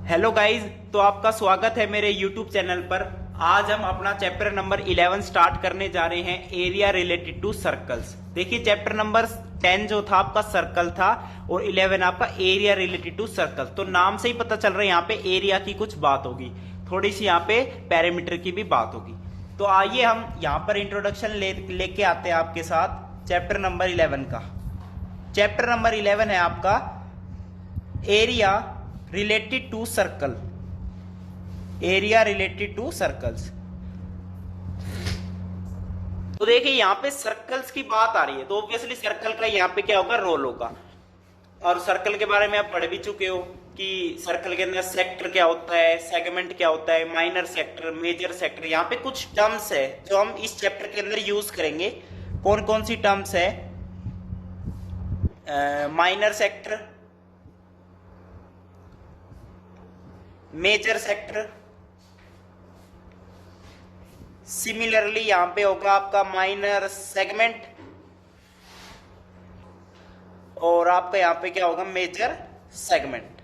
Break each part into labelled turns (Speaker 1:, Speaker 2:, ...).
Speaker 1: Hello guys, तो आपका स्वागत है मेरे यूट्यूब चैनल पर। आज हम अपना चैप्टर नंबर 11 स्टार्ट करने जा रहे हैं, एरिया रिलेटेड टू सर्कल्स। देखिए, चैप्टर नंबर 10 जो था आपका सर्कल था और 11 आपका एरिया रिलेटेड टू सर्कल। तो नाम से ही पता चल रहा है यहाँ पे एरिया की कुछ बात होगी, थोड़ी सी यहाँ पे पैरामीटर की भी बात होगी। तो आइए हम यहाँ पर इंट्रोडक्शन लेके आते हैं आपके साथ चैप्टर नंबर 11 का। चैप्टर नंबर 11 है आपका area related to circle, area related to circles. तो देखिए यहाँ पे सर्कल्स की बात आ रही है, तो ऑब्वियसली सर्कल का यहाँ पे क्या होगा, रोल होगा। और सर्कल के बारे में आप पढ़ भी चुके हो कि सर्कल के अंदर सेक्टर क्या होता है, सेगमेंट क्या होता है, माइनर सेक्टर, मेजर सेक्टर। यहाँ पे कुछ टर्म्स है जो हम इस चैप्टर के अंदर यूज करेंगे। कौन कौन सी टर्म्स है? Minor sector, major sector, similarly यहां पे होगा आपका माइनर सेगमेंट, और आपका यहां पे क्या होगा, मेजर सेगमेंट।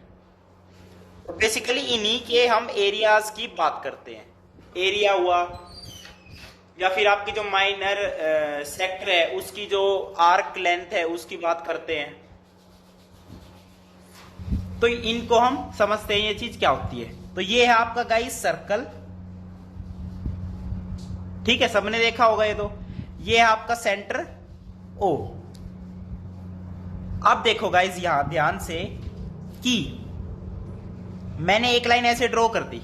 Speaker 1: तो बेसिकली इन्हीं के हम एरियाज की बात करते हैं। एरिया हुआ, या फिर आपकी जो माइनर सेक्टर है उसकी जो आर्क लेंथ है उसकी बात करते हैं। तो इनको हम समझते हैं ये चीज क्या होती है। तो ये है आपका गाइस सर्कल, ठीक है, सबने देखा होगा ये। तो ये है आपका सेंटर ओ। अब देखो गाइस यहां ध्यान से कि मैंने एक लाइन ऐसे ड्रॉ कर दी,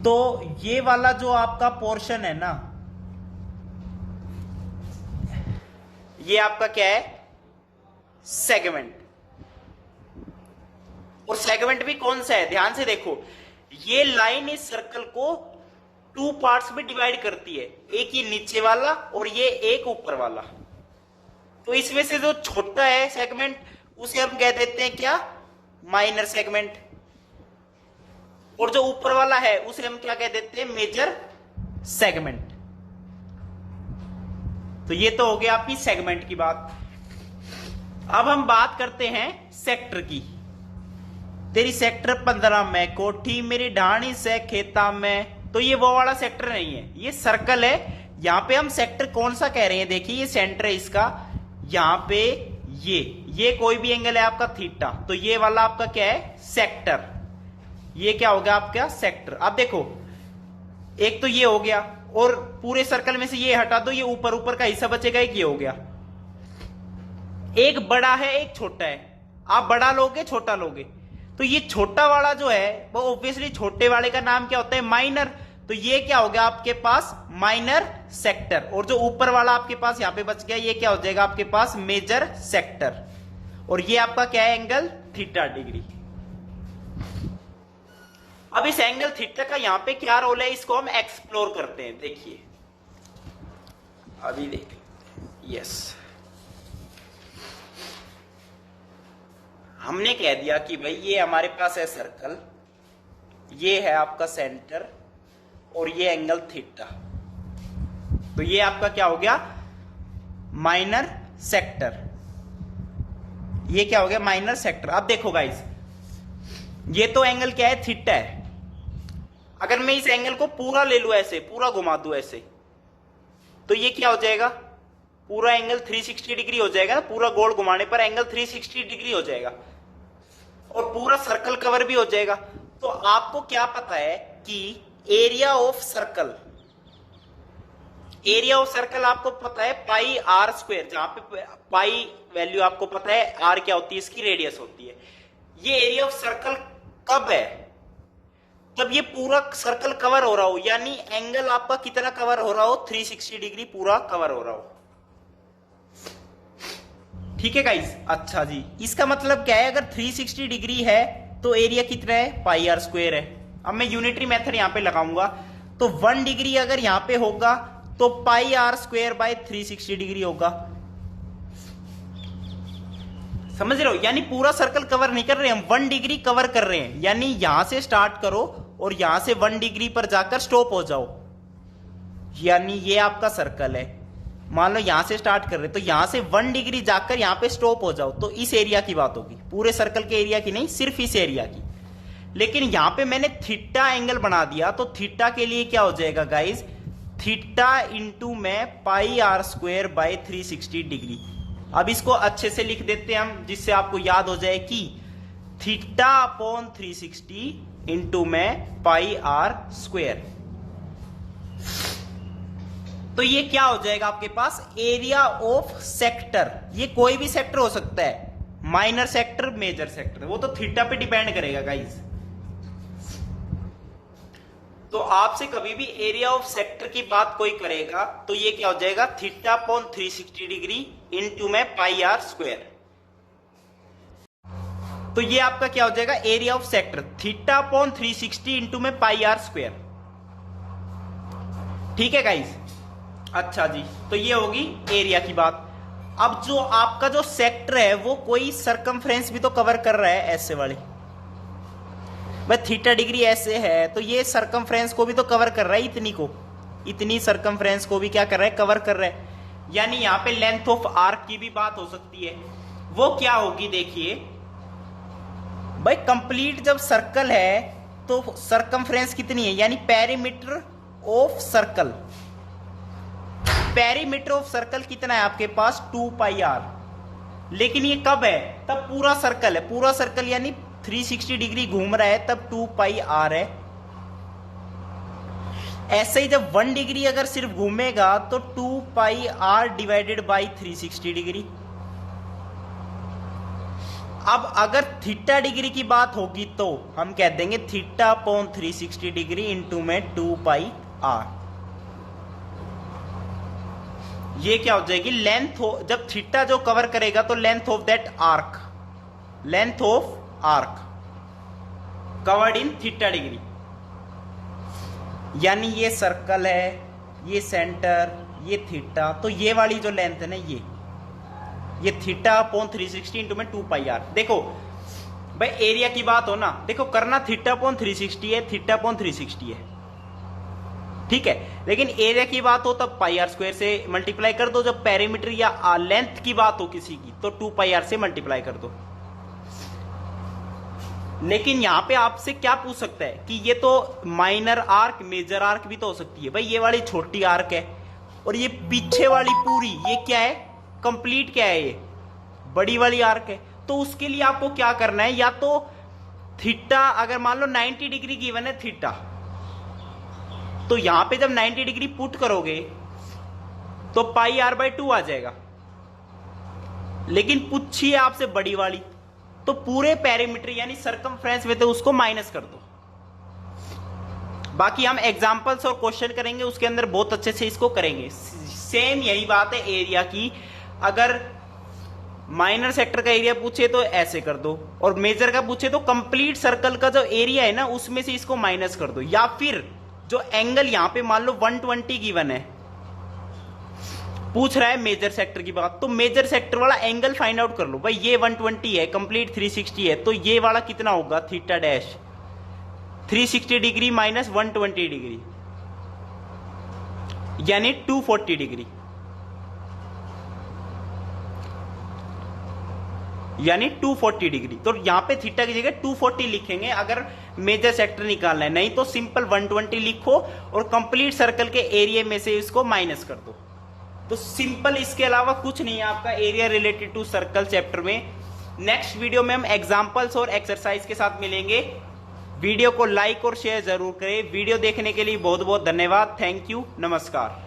Speaker 1: तो ये वाला जो आपका पोर्शन है ना, ये आपका क्या है, सेगमेंट। और सेगमेंट भी कौन सा है, ध्यान से देखो, ये लाइन इस सर्कल को टू पार्ट्स में डिवाइड करती है, एक ये नीचे वाला और ये एक ऊपर वाला। तो इसमें से जो छोटा है सेगमेंट उसे हम कह देते हैं क्या, माइनर सेगमेंट, और जो ऊपर वाला है उसे हम क्या कह देते हैं, मेजर सेगमेंट। तो ये तो हो गया आपकी सेगमेंट की बात। अब हम बात करते हैं सेक्टर की। तेरी सेक्टर 15 में कोठी मेरी ढाणी से खेता में। तो ये वो वाला सेक्टर नहीं है, ये सर्कल है। यहां पे हम सेक्टर कौन सा कह रहे हैं, देखिए ये सेंटर है इसका, यहां पे ये कोई भी एंगल है आपका थीटा, तो ये वाला आपका क्या है, सेक्टर। ये क्या हो गया आपका सेक्टर। अब देखो, एक तो ये हो गया, और पूरे सर्कल में से ये हटा दो, ये ऊपर ऊपर का हिस्सा बचेगा, एक ये हो गया। एक बड़ा है एक छोटा है, आप बड़ा लोगे छोटा लोगे, तो ये छोटा वाला जो है वो ऑब्वियसली छोटे वाले का नाम क्या होता है, माइनर। तो ये क्या हो गया आपके पास, माइनर सेक्टर। और जो ऊपर वाला आपके पास यहां पे बच गया, ये क्या हो जाएगा आपके पास, मेजर सेक्टर। और ये आपका क्या है, एंगल थीटा डिग्री। अब इस एंगल थीटा का यहां पे क्या रोल है, इसको हम एक्सप्लोर करते हैं। देखिए अभी देख, यस, हमने कह दिया कि भाई ये हमारे पास है सर्कल, ये है आपका सेंटर, और ये एंगल थीटा। तो ये आपका क्या हो गया, माइनर सेक्टर। ये क्या हो गया, माइनर सेक्टर। अब देखो गाइस, ये तो एंगल क्या है, थीटा है। अगर मैं इस एंगल को पूरा ले लू, ऐसे पूरा घुमा दू ऐसे, तो ये क्या हो जाएगा, पूरा एंगल 360 डिग्री हो जाएगा ना। पूरा गोल घुमाने पर एंगल 360 डिग्री हो जाएगा, और पूरा सर्कल कवर भी हो जाएगा। तो आपको क्या पता है कि area of circle, area of circle आपको पता है पाई आर स्क्वायर, जहां पे पाई वैल्यू आपको पता है, आर क्या होती है, इसकी रेडियस होती है। ये एरिया ऑफ सर्कल कब है, जब ये पूरा सर्कल कवर हो रहा हो, यानी एंगल आपका कितना कवर हो रहा हो, 360 डिग्री पूरा कवर हो रहा हो। ठीक है गाइस, अच्छा जी, इसका मतलब क्या है, अगर 360 डिग्री है तो एरिया कितना है, पाई आर स्क्वायर है। अब मैं यूनिटरी मेथड यहां पे लगाऊंगा, तो 1 डिग्री अगर यहां पे होगा तो पाई आर स्क्वायर बाय 360 डिग्री होगा। समझ रहे हो, यानी पूरा सर्कल कवर नहीं कर रहे हम, 1 डिग्री कवर कर रहे हैं। यानी यहां से स्टार्ट करो और यहां से 1 डिग्री पर जाकर स्टॉप हो जाओ, यानी ये आपका सर्कल है। मान लो यहां से स्टार्ट कर रहे तो यहां से 1 डिग्री जाकर यहां पे स्टॉप हो जाओ, तो इस एरिया की बात होगी, पूरे सर्कल के एरिया की नहीं, सिर्फ इस एरिया की। लेकिन यहां पे मैंने थीटा एंगल बना दिया, तो थीटा के लिए क्या हो जाएगा गाइज, थीटा इंटू में पाई आर स्क्वायर बाय 360 डिग्री। अब इसको अच्छे से लिख देते हैं हम, जिससे आपको याद हो जाए कि थीटा अपॉन 360 इंटू में पाई आर स्क्वायर। तो ये क्या हो जाएगा आपके पास, एरिया ऑफ सेक्टर। ये कोई भी सेक्टर हो सकता है, माइनर सेक्टर, मेजर सेक्टर, वो तो थीटा पे डिपेंड करेगा गाइज। तो आपसे कभी भी एरिया ऑफ सेक्टर की बात कोई करेगा तो ये क्या हो जाएगा, थीटा अपॉन 360 डिग्री इंटू में पाई आर स्क्वायर। तो ये आपका क्या हो जाएगा, area of sector, theta upon 360 into में पाई आर स्क्वायर। ठीक है गाइज, अच्छा जी, तो ये होगी एरिया की बात। अब जो आपका जो सेक्टर है वो कोई सरकमफ्रेंस भी तो कवर कर रहा है, ऐसे वाली, भाई थीटा डिग्री ऐसे है तो ये सरकमफ्रेंस को भी तो कवर कर रहा है, इतनी को, इतनी सरकमफ्रेंस को भी क्या कर रहा है, कवर कर रहा है। यानी यहां पे लेंथ ऑफ आर्क की भी बात हो सकती है। वो क्या होगी, देखिए भाई, कंप्लीट जब सर्कल है तो सरकमफ्रेंस कितनी है, यानी perimeter of circle, perimeter of circle कितना है आपके पास, 2 पाई आर। लेकिन ये कब है, तब पूरा सर्कल है, पूरा सर्कल यानी 360 डिग्री घूम रहा है, तब 2 पाई आर है। ऐसे ही जब 1 डिग्री अगर सिर्फ घूमेगा तो 2 पाई आर डिवाइडेड बाई 360 डिग्री। अब अगर थीटा डिग्री की बात होगी तो हम कह देंगे थीटा अपॉन 360 डिग्री इंटू में 2 पाई आर। ये क्या हो जाएगी, लेंथ हो, जब थीटा जो कवर करेगा तो length of that arc, length of arc covered in theta degree. यानी ये सर्कल है, ये सेंटर, ये थीटा, तो ये वाली जो लेंथ है ना, ये थीटा अपॉन 360 इंटू में 2 पाई आर। देखो भाई एरिया की बात हो ना, देखो करना थीटा अपॉन 360 है, थीटा अपॉन 360 है, ठीक है। लेकिन एरिया की बात हो तब पाई आर स्क्वायर से मल्टीप्लाई कर दो, जब पेरीमीटर या लेंथ की बात हो किसी की तो 2 पाई आर से मल्टीप्लाई कर दो। लेकिन यहां पे आपसे क्या पूछ सकता है कि ये तो माइनर आर्क, मेजर आर्क भी तो हो सकती है। भाई ये वाली छोटी आर्क है और ये पीछे वाली पूरी, ये क्या है, कंप्लीट क्या है, ये बड़ी वाली आर्क है। तो उसके लिए आपको क्या करना है, या तो थीटा, अगर मान लो 90 डिग्री गिवन है थीटा, तो यहां पे जब 90 डिग्री पुट करोगे तो पाई आर बाई 2 आ जाएगा। लेकिन पूछी है आपसे बड़ी वाली, तो पूरे पेरीमीटर यानी सरकमफ्रेंस में तो उसको माइनस कर दो। बाकी हम एग्जांपल्स और क्वेश्चन करेंगे, उसके अंदर बहुत अच्छे से इसको करेंगे। सेम यही बात है एरिया की, अगर माइनर सेक्टर का एरिया पूछे तो ऐसे कर दो, और मेजर का पूछे तो कंप्लीट सर्कल का जो एरिया है ना उसमें से इसको माइनस कर दो। या फिर जो एंगल यहां पे मान लो 120 गिवन है, पूछ रहा है मेजर सेक्टर की बात, तो मेजर सेक्टर वाला एंगल फाइंड आउट कर लो। भाई ये 120 है, कंप्लीट 360 है, तो ये वाला कितना होगा, theta dash 360 degree minus 120 degree यानी 240 डिग्री, यानी 240 डिग्री। तो यहां पे थीटा की जगह 240 लिखेंगे अगर मेजर सेक्टर निकालना है, नहीं तो सिंपल 120 लिखो और कंप्लीट सर्कल के एरिया में से इसको माइनस कर दो। तो सिंपल, इसके अलावा कुछ नहीं है आपका area related to circle chapter में। नेक्स्ट वीडियो में हम एग्जांपल्स और एक्सरसाइज के साथ मिलेंगे। वीडियो को लाइक और शेयर जरूर करें। वीडियो देखने के लिए बहुत बहुत धन्यवाद। थैंक यू, नमस्कार।